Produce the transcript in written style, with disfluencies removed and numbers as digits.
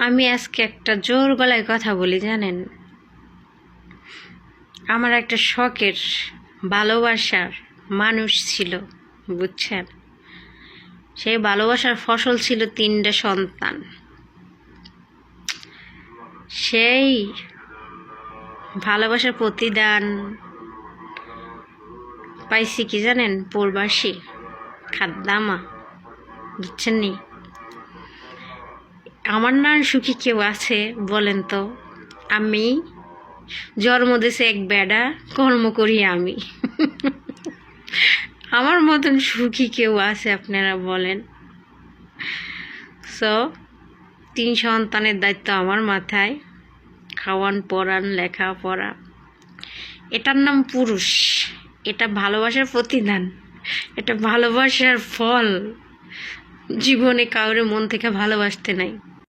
আমি আজকে একটা জোর গলায় কথা বলি, জানেন? আমার একটা শখের ভালোবাসার মানুষ ছিল, বুঝছেন? সেই ভালোবাসার ফসল ছিল 3টে সন্তান। সেই ভালোবাসার প্রতিদান পাইছি কি জানেন? প্রবাসী খাদ্দামা, বুঝছেন নি? আমার না সুখী কেউ আছে বলেন তো? আমি জন্ম দিয়েছে এক বেডা, কর্ম করি আমি। আমার মতন সুখী কেউ আছে আপনারা বলেন? সো 3 সন্তানের দায়িত্ব আমার মাথায়, খাওয়ান পড়ান লেখাপড়া। এটার নাম পুরুষ, এটা ভালোবাসার প্রতিদান, এটা ভালোবাসার ফল। জীবনে কাউরে মন থেকে ভালোবাসতে নাই।